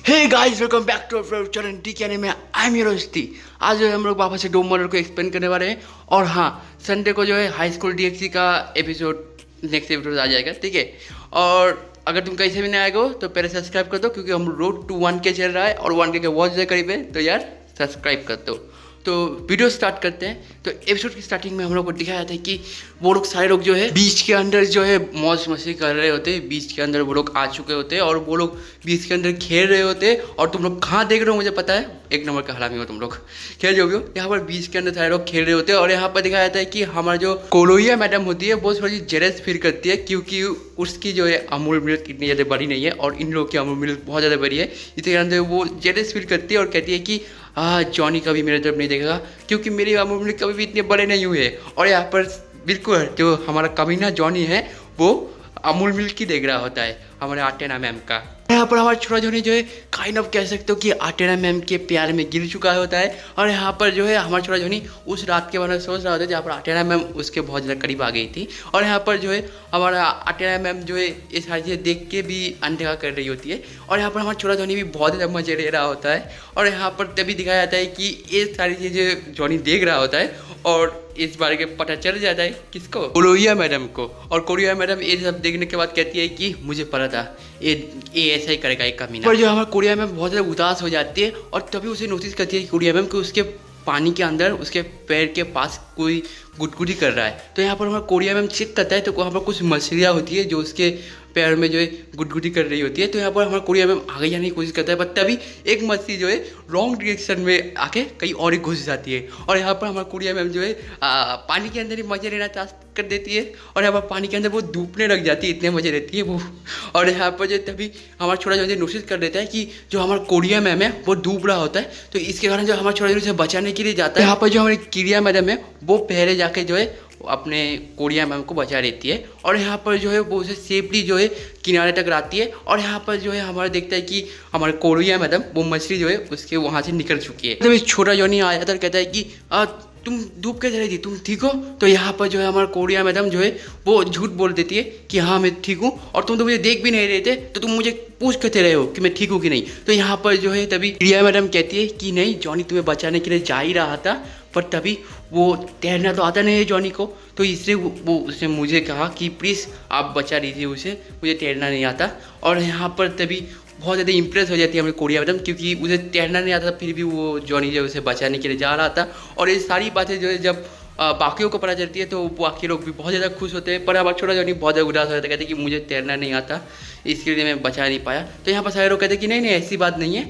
Hey guys, welcome back to our channel D K में। I am यूरोस्ती। आज जो है हम लोग वापस से डोम मॉडल को एक्सप्लेन करने वाले हैं। और हाँ, संडे को जो है हाई स्कूल डीएक्सी का एपिसोड नेक्स्ट एपिसोड आ जाएगा, ठीक है। और अगर तुम कहीं से भी नहीं आएगा हो तो पहले सब्सक्राइब कर दो, क्योंकि हम रोड टू 1K चल रहा है और 1K के वॉच है करीब है, तो यार सब्सक्राइब कर दो। तो वीडियो स्टार्ट करते हैं। तो एपिसोड की स्टार्टिंग में हम लोग को दिखाया जाता है कि वो लोग सारे लोग जो है बीच के अंदर जो है मौज मस्ती कर रहे होते हैं। बीच के अंदर वो लोग आ चुके होते हैं और वो लोग बीच के अंदर खेल रहे होते हैं। और तुम लोग कहाँ देख रहे हो मुझे पता है, एक नंबर का हरामी हो तुम लोग, खेल जो भी हो। यहाँ पर बीच के अंदर सारे लोग खेल रहे होते हैं। और यहाँ पर दिखाया जाता है कि हमारा जो कोलोइया मैडम होती है वो थोड़ी जेलस फील करती है, क्योंकि उसकी जो है अमूल मिल्क इतनी ज़्यादा बड़ी नहीं है और इन लोग की अमूल मिल्क बहुत ज़्यादा बड़ी है। इसके अंदर वो जेलस फील करती है और कहती है कि जॉनी कभी मेरे तरफ नहीं देखेगा, क्योंकि मेरी अमूल मिल्क कभी भी इतने बड़े नहीं हुए। और यहाँ पर बिल्कुल जो हमारा कमीना जॉनी है वो अमूल मिल्क ही देख रहा होता है हमारे आटेना मैम का। यहाँ पर हमारा छोटा जॉनी जो है काइंड ऑफ कह सकते हो कि आटेना मैम के प्यार में गिर चुका होता है। और यहाँ पर जो है हमारा छोटा जॉनी उस रात के बारे में सोच रहा होता है जहाँ पर आटेना मैम उसके बहुत ज़्यादा करीब आ गई थी। और यहाँ पर जो है हमारा आटेना मैम जो है ये सारी चीज़ें देख के भी अनदेखा कर रही होती है। और यहाँ पर हमारा छोटा जॉनी भी बहुत ज़्यादा मजे ले रहा होता है। और यहाँ पर तभी दिखाया जाता है कि ये सारी चीज़ें जॉनी देख रहा होता है और इस बारे के पता चल जाता है किसको, कोलोइया मैडम को। और कोलोइया मैडम ये सब देखने के बाद कहती है कि मुझे पता था ये ऐसा ही करेगा एक कमीना। पर जो हमारा कोरिया मैम बहुत ज़्यादा उदास हो जाती है और तभी उसे नोटिस करती है कोरिया मैम कि उसके पानी के अंदर उसके पैर के पास कोई गुदगुदी कर रहा है। तो यहाँ पर हमारा कोरिया मैम चेक करता है तो वहाँ पर कुछ मछलियाँ होती है जो उसके पैर में जो है गुदगुदी कर रही होती है। तो यहाँ पर हमारा कोरिया मैम आगे जाने की कोशिश करता है, पर तभी एक मछली जो है रॉन्ग डायरेक्शन में आके कहीं और ही घुस जाती है। और यहाँ पर हमारा कोरिया मैम जो है पानी के अंदर ही मजे लेना कर देती है। और यहाँ पर पानी के अंदर वो डूबने लग जाती है, इतने मजे लेती है वो। और यहाँ पर जो तभी हमारा छोटा जो नोटिस कर देता है कि जो हमारा कोरिया मैम है वो डूब रहा होता है। तो इसके कारण जो हमारा छोटा जो बचाने के लिए जाता है, यहाँ पर जो हमारी किरिया मैडम है वो पहले जाके जो है अपने कोरिया मैम को बचा लेती है। और यहाँ पर जो है वो उसे सेफली जो है किनारे तक लाती है। और यहाँ पर जो है हमारा देखता है कि हमारे कोरिया मैडम वो मछली जो है उसके वहाँ से निकल चुकी है। तभी छोटा जॉनी आ जाता है और कहता है कि तुम डूब के रही थी, तुम ठीक हो? तो यहाँ पर जो है हमारा कोरिया मैडम जो है वो झूठ बोल देती है कि हाँ मैं ठीक हूँ, और तुम तो मुझे देख भी नहीं रहे थे तो तुम मुझे पूछ करते रहे हो कि मैं ठीक हूँ कि नहीं। तो यहाँ पर जो है तभी कोरिया मैडम कहती है कि नहीं, जॉनी तुम्हें बचाने के लिए जा ही रहा था, पर तभी वो तैरना तो आता नहीं है जॉनी को, तो इसलिए वो उसने मुझे कहा कि प्लीज़ आप बचा लीजिए उसे, मुझे तैरना नहीं आता। और यहाँ पर तभी बहुत ज़्यादा इंप्रेस हो जाती है हमारी कोरिया मैडम, क्योंकि उसे तैरना नहीं आता फिर भी वो जॉनी जो उसे बचाने के लिए जा रहा था। और ये सारी बातें जो है जब बाकियों को पता चलती है तो बाकी लोग भी बहुत ज़्यादा खुश होते हैं। पर हमारा छोटा जॉनी बहुत ज़्यादा उदास हो जाता है, कहते हैं कि मुझे तैरना नहीं आता इसके लिए मैं बचा नहीं पाया। तो यहाँ पर सारे लोग कहते हैं कि नहीं नहीं ऐसी बात नहीं है,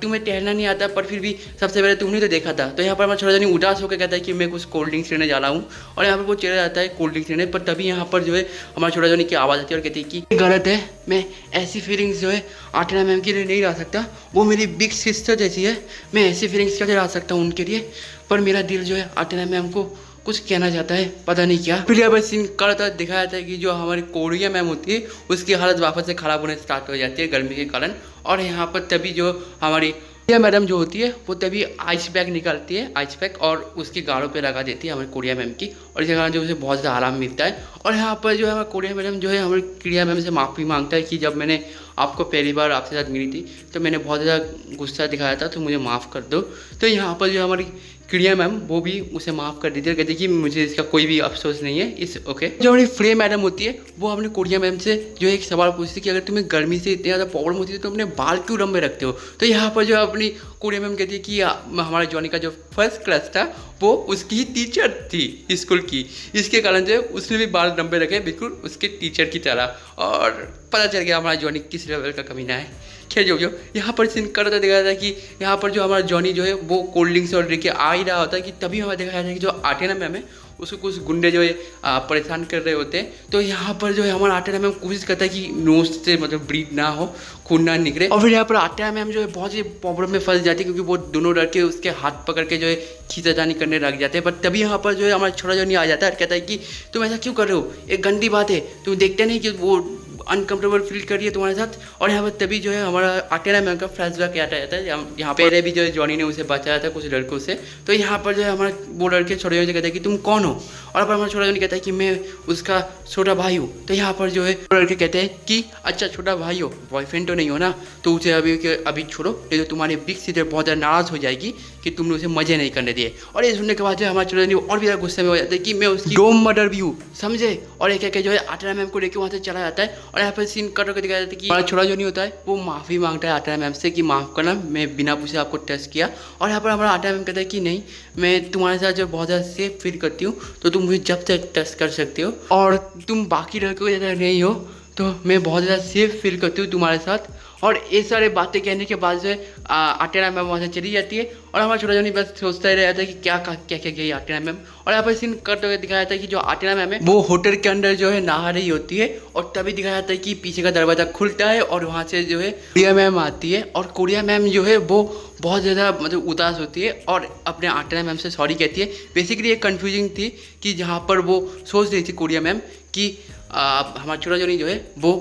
तुम्हें तैरना नहीं आता पर फिर भी सबसे पहले तुमने तो देखा था। तो यहाँ पर हमारा छोटा जॉनी उदास होकर कहता है कि मैं कुछ कोल्ड ड्रिंक्स लेने जा रहा हूँ। और यहाँ पर वो चला जाता है कोल्ड ड्रिंक्स लेने, पर तभी यहाँ पर जो है हमारा छोटा जॉनी की आवाज़ आती है और कहती है कि गलत है, मैं ऐसी फीलिंग्स जो है आटेना मैम के लिए नहीं ला सकता, वो मेरी बिग सिस्टर जैसी है, मैं ऐसी फीलिंग्स कैसे ला सकता हूँ उनके लिए। पर मेरा दिल जो है आटेना मैम को कुछ कहना चाहता है, पता नहीं क्या। फिर यहाँ पर सीन करता दिखाया जाता है कि जो हमारी कोरिया मैम होती है उसकी हालत वापस से ख़राब होने स्टार्ट हो जाती है गर्मी के कारण। और यहाँ पर तभी जो हमारी कोरिया मैडम जो होती है वो तभी आइस पैक निकालती है, आइस पैक, और उसकी गाड़ों पे लगा देती है हमारी कोरिया मैम की। और इसके कारण जो उसे बहुत ज़्यादा आराम मिलता है। और यहाँ पर जो है हमारी कोरिया मैडम जो है हमारी कोरिया मैम से माफ़ी मांगता है कि जब मैंने आपको पहली बार आपके साथ मिली थी तो मैंने बहुत ज़्यादा गुस्सा दिखाया था, तो मुझे माफ़ कर दो। तो यहाँ पर जो हमारी क्रिया मैम वो भी उसे माफ़ कर देती है, कहती है कि मुझे इसका कोई भी अफसोस नहीं है, इस ओके। जो हमारी फ्रे मैडम होती है वो अपने कोरिया मैम से जो एक सवाल पूछती है कि अगर तुम्हें गर्मी से इतनी ज़्यादा प्रॉब्लम होती है तो अपने बाल क्यों लंबे रखते हो। तो यहाँ पर जो अपनी कोरिया मैम कहती है कि हमारे जॉनी का जो फर्स्ट क्लास था वो उसकी ही टीचर थी स्कूल की, इसके कारण जो उसने भी बाल लंबे रखे बिल्कुल उसके टीचर की तरह। और पता चल गया हमारा जॉनी किस लेवल का कमीना है। खैर जो यहाँ पर सीन करता दिखाया था कि यहाँ पर जो हमारा जॉनी जो है वो कोल्ड ड्रिंक्स और लेके आ ही रहा होता है कि तभी हमें दिखाया जाता है कि जो आटेना मैम है उसको कुछ गुंडे जो है परेशान कर रहे होते हैं। तो यहाँ पर जो है हमारा आटेना मैम कोशिश करता है कि नोज से मतलब ब्लीड ना हो, खून ना निकले। और फिर यहाँ पर आटेना मैम जो है बहुत ही प्रॉब्लम में फंस जाती है, क्योंकि वो दोनों लड़के उसके हाथ पकड़ के जो है खींचातानी करने लग जाते हैं। बट तभी यहाँ पर जो है हमारा छोटा जॉनी आ जाता है और कहता है कि तुम ऐसा क्यों कर रहे हो, एक गंदी बात है, तुम देखते नहीं कि वो अनकम्फर्टेबल फील कर रही है तुम्हारे साथ। और यहाँ पर तभी जो है हमारा आटेना मैम का फ्लैशबैक आता जाता है। यहाँ पहले भी जो है जॉनी ने उसे बचाया था कुछ लड़कों से। तो यहाँ पर जो है हमारा वो लड़के छोटे जॉनी से कहते हैं कि तुम कौन हो, और पर हमारा छोटा जॉनी कहता है कि मैं उसका छोटा भाई हूँ। तो यहाँ पर जो है लड़के कहते हैं कि अच्छा छोटा भाई हो, बॉयफ्रेंड तो नहीं हो ना, तो उसे अभी छोड़ो, नहीं तो तुम्हारी बिग सिस्टर बहुत ज़्यादा नाराज़ हो जाएगी कि तुमने उसे मजे नहीं करने दिए। और ये सुनने के बाद जो हमारा छोटा जॉनी और भी ज़्यादा गुस्से में हो जाता है कि मैं उसकी डोम मर्डर भी हूँ, समझे। और एक जो है आटेना मैम को लेकर वहाँ से चला जाता है। और यहाँ पर सीन कट होकर दिखाया जाता है कि हमारा छोटा जॉनी होता है वो माफ़ी मांगता है आटेना मैम से कि माफ़ करना, मैं बिना पूछे आपको टेस्ट किया। और यहाँ पर हमारा आटेना मैम कहता है कि नहीं, मैं तुम्हारे साथ जो बहुत ज़्यादा सेफ फील करती हूँ, तो तुम मुझे जब तक टेस्ट कर सकते हो, और तुम बाकी लड़कों के ज़्यादा नहीं हो, तो मैं बहुत ज़्यादा सेफ फील करती हूँ तुम्हारे साथ। और ये सारे बातें कहने के बाद जो है आटेना मैम वहाँ से चली जाती है। और हमारा छोटा जॉनी बस सोचता ही रहता है कि क्या क्या गई आटेना मैम। और यहाँ पर सीन कट हुए दिखाया जाता है कि जो आटेना मैम है वो होटल के अंदर जो है नहा रही होती है। और तभी दिखाया जाता है कि पीछे का दरवाज़ा खुलता है और वहाँ से जो है कोरिया मैम आती है। और कोरिया मैम जो है वो बहुत ज़्यादा मतलब उदास होती है और अपने आटेना मैम से सॉरी कहती है। बेसिकली ये कन्फ्यूजिंग थी कि जहाँ पर वो सोच रही थी कोरिया मैम कि हमारा छोटा जॉनी जो है वो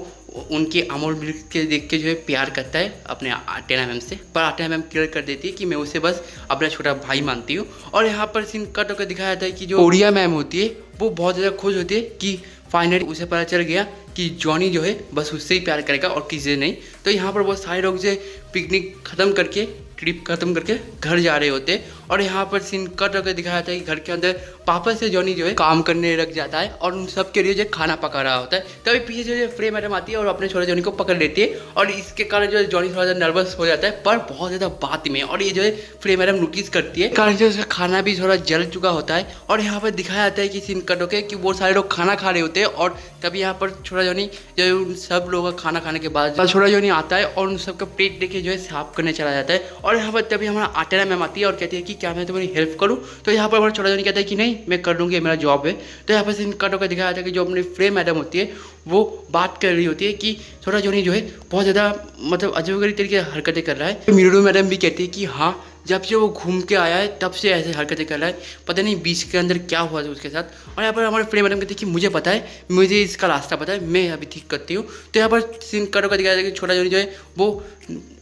उनके अमोल मिल्क के देख के जो है प्यार करता है अपने आटेना मैम से, पर आटेना मैम क्लियर कर देती है कि मैं उसे बस अपना छोटा भाई मानती हूँ। और यहाँ पर सीन कट होकर दिखाया जाता है कि जो कोरिया मैम होती है वो बहुत ज़्यादा खुश होती है कि फाइनली उसे पता चल गया कि जॉनी जो है बस उससे ही प्यार करेगा और किसी से नहीं। तो यहाँ पर वो सारे लोग जो पिकनिक ख़त्म करके ट्रिप खत्म करके घर जा रहे होते। और यहाँ पर सीन कट होकर दिखाया जाता है कि घर के अंदर पापा से जॉनी जो है काम करने लग जाता है और उन सबके लिए जो खाना पका रहा होता है। तभी पीछे जो है फ्रे मैडम आती है और अपने छोटे जॉनी को पकड़ लेती है। और इसके कारण जो है जॉनी थोड़ा सा नर्वस हो जाता है, पर बहुत ज़्यादा बात में। और ये जो है फ्रे मैडम नोटिस करती है, कारण जो उसका खाना भी थोड़ा जल चुका होता है। और यहाँ पर दिखाया जाता है कि सीन कट होकर कि वो सारे लोग खाना खा रहे होते हैं। और तभी यहाँ पर छोटा जॉनी जो उन सब लोगों का खाना खाने के बाद छोटा जॉनी आता है और उन सबका प्लेट लेके जो है साफ करने चला जाता है। और यहाँ पर तभी हमारा आटेना मैम आती है और कहती है कि क्या मैं तुम्हारी हेल्प करूं। तो यहाँ पर हमारा छोटा जॉनी कहता है कि नहीं, मैं कर लूँगी, मेरा जॉब है। तो यहाँ पर सीन कट होकर दिखाया जाता है कि जो अपनी फ्रे मैडम होती है वो बात कर रही होती है कि छोटा जॉनी जो है बहुत ज़्यादा मतलब अजीबोगरीब तरीके से हरकतें कर रहा है। मीरू मैडम भी कहती है कि हाँ, जब से वो घूम के आया है तब से ऐसे हरकतें कर रहा है, पता नहीं बीच के अंदर क्या हुआ था उसके साथ। और यहाँ पर हमारे फ्रेंड मैडम कहते हैं कि मुझे पता है, मुझे इसका रास्ता पता है, मैं अभी ठीक करती हूँ। तो यहाँ पर सीन कट होकर दिखाया जाता है कि छोटा जॉनी जो है वो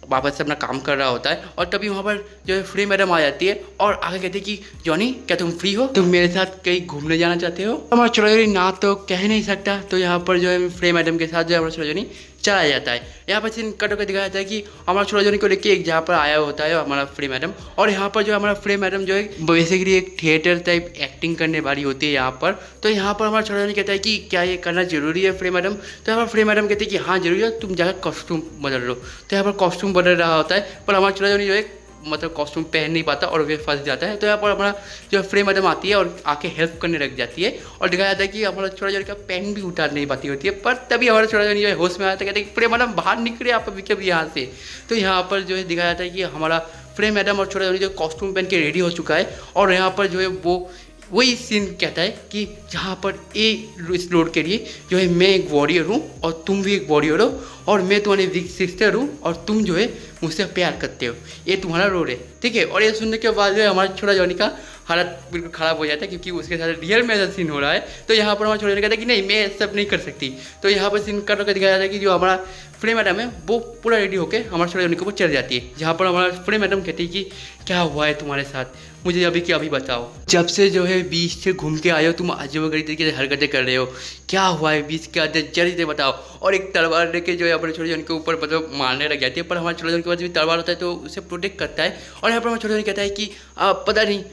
वापस से अपना काम कर रहा होता है। और तभी वहाँ पर जो है फ्री मैडम आ जाती है और आगे कहती है कि जॉनी क्या तुम फ्री हो, तुम मेरे साथ कहीं घूमने जाना चाहते हो। हमारा छोटा जॉनी ना तो कह नहीं सकता, तो यहाँ पर जो है फ्री मैडम के साथ जो है हमारा छोटा जॉनी चला जाता है। यहाँ पर सीन कट होकर दिखाया जाता है कि हमारा छोटा जॉनी को लेके एक जहाँ पर आया होता है हमारा फ्री मैडम। और यहाँ पर जो हमारा फ्री मैडम जो है बेसिकली एक थिएटर टाइप एक्टिंग करने वाली होती है यहाँ पर। तो यहाँ पर हमारा छोटा जॉनी कहता है कि क्या ये करना जरूरी है फ्री मैडम। तो हमारा फ्री मैडम कहते हैं कि हाँ जरूरी है, तुम जाकर कॉस्ट्यूम बदल लो। तो यहाँ पर कॉस्ट्यूम बदल रहा होता है, पर हमारा छोटा जॉनी जो है मतलब कॉस्ट्यूम पहन नहीं पाता और वे फंस जाता है। तो यहाँ पर हमारा जो फ्रे मैडम आती है और आके हेल्प करने लग जाती है। और दिखाया जाता है कि हमारा छोटा जॉनी का पेन भी उतार नहीं पाती होती है, पर तभी हमारा छोटा जॉनी जो है होश में आता है, कहते हैं फ्रे मैडम बाहर निकले आप अभी कभी यहाँ से। तो यहाँ पर जो है दिखाया जाता है कि हमारा फ्रे मैडम और छोटा जॉनी जो कॉस्ट्यूम पहन के रेडी हो चुका है। और यहाँ पर जो है वो वही सीन कहता है कि जहाँ पर इस रोड के लिए जो है मैं एक वॉरियर हूँ और तुम भी एक वॉरियर हो, और मैं तुम्हारी वीक सिस्टर हूँ और तुम जो है मुझसे प्यार करते हो, ये तुम्हारा रोल है, ठीक है। और ये सुनने के बाद जो है हमारा छोटा जॉनी का हालत बिल्कुल ख़राब हो जाता है, क्योंकि उसके साथ रियल में ऐसा सीन हो रहा है। तो यहाँ पर हमारा छोटा जॉनी कहता है कि नहीं, मैं सब नहीं कर सकती। तो यहाँ पर सीन कर दिखाया जाता है कि जो हमारा फ्रे मैडम है वो पूरा रेडी होकर हमारे छोटा जॉनी के ऊपर चढ़ जाती है। जहाँ पर हमारा फ्रे मैडम कहती है कि क्या हुआ है तुम्हारे साथ, मुझे अभी क्या अभी बताओ, जब से जो है बीच से घूम के आए हो तुम अजीबोगरीब तरीके से हरकतें कर रहे हो, क्या हुआ है बीच के अंदर जल्दी से बताओ। और एक तलवार लेके जो है अपने छोटे जॉनी के ऊपर मतलब मारने लग जाती है, पर हमारे छोटे जॉनी के पास भी तलवार होता है तो उसे प्रोटेक्ट करता है। और यहाँ पर हमारा छोटा जॉनी कहता है कि पता नहीं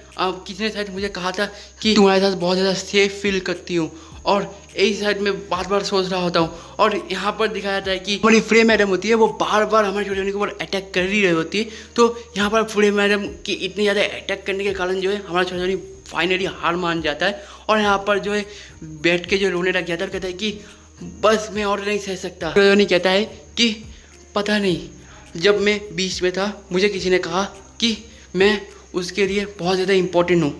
किसने शायद मुझे कहा था कि तुम्हारे साथ बहुत ज़्यादा सेफ फील करती हूँ, और यही शायद मैं बार बार सोच रहा होता हूँ। और यहाँ पर दिखाया जाता है कि हमारी फ्रे मैडम होती है वो बार बार हमारे छोटे जॉनी के ऊपर अटैक कर ही रही होती है। तो यहाँ पर फ्रे मैडम की इतनी ज़्यादा अटैक करने के कारण जो है हमारा छोटा जॉनी फाइनली हार मान जाता है। और यहाँ पर जो है बैठ के जो रोने लग जाता है, कहता है कि बस मैं और नहीं सह सकता। छोटा जॉनी कहता है कि पता नहीं, जब मैं बीच में था मुझे किसी ने कहा कि मैं उसके लिए बहुत ज़्यादा इम्पोर्टेंट हूँ,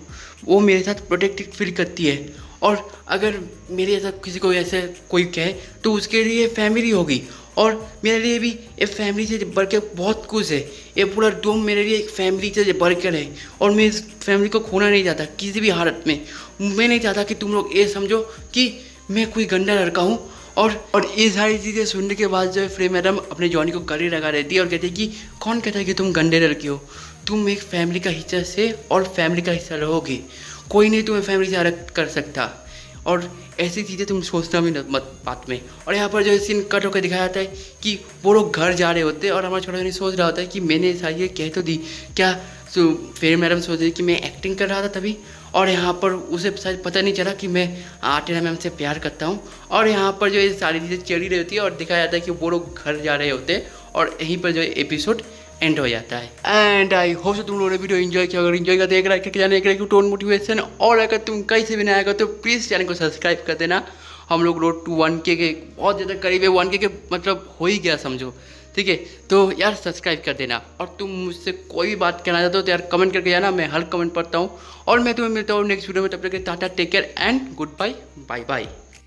वो मेरे साथ प्रोटेक्टेड फील करती है, और अगर मेरे ऐसा किसी को ऐसे कोई कहे तो उसके लिए फैमिली होगी, और मेरे लिए भी एक फैमिली से बढ़ के बहुत कुछ है। ये पूरा डोम मेरे लिए एक फैमिली से बढ़ कर है, और मैं इस फैमिली को खोना नहीं चाहता किसी भी हालत में। मैं नहीं चाहता कि तुम लोग ये समझो कि मैं कोई गंदा लड़का हूँ और ये सारी चीज़ें सुनने के बाद जो है फ्रेम मैडम अपने जॉनी को गले लगा रहती है और कहती है कि कौन कहता है कि तुम गंदे लड़के हो, तुम एक फैमिली का हिस्सा से और फैमिली का हिस्सा रहोगे, कोई नहीं तुम्हें फैमिली से अलग कर सकता, और ऐसी चीज़ें तुम सोचना भी मत बात में। और यहाँ पर जो सीन कट होकर दिखाया जाता है कि वो लोग घर जा रहे होते हैं और हमारा छोटा जॉनी सोच रहा होता है कि मैंने सारी ये कह तो दी, क्या फिर मैडम सोच रही कि मैं एक्टिंग कर रहा था तभी, और यहाँ पर उसे शायद पता नहीं चला कि मैं टीना मैम से प्यार करता हूँ। और यहाँ पर जो ये सारी चीज़ें चली रही होती है और दिखाया जाता है कि वो लोग घर जा रहे होते हैं और यहीं पर जो एपिसोड एंड हो जाता है। एंड आई होप तुम लोगों ने वीडियो एंजॉय किया, अगर एंजॉय करते एक लाइक करके जाने, एक लाइक टोन मोटिवेशन, और अगर तुम कहीं से भी नहीं आएगा तो प्लीज़ चैनल को सब्सक्राइब कर देना। हम लोग रोड टू 1K के बहुत ज़्यादा करीब है, 1K के मतलब हो ही गया समझो, ठीक है। तो यार सब्सक्राइब कर देना, और तुम मुझसे कोई भी बात करना चाहते हो तो यार कमेंट करके जाना, मैं हर कमेंट पढ़ता हूँ। और मैं तुम्हें मिलता हूँ नेक्स्ट वीडियो में, तब तक tata, take care and good bye, bye bye.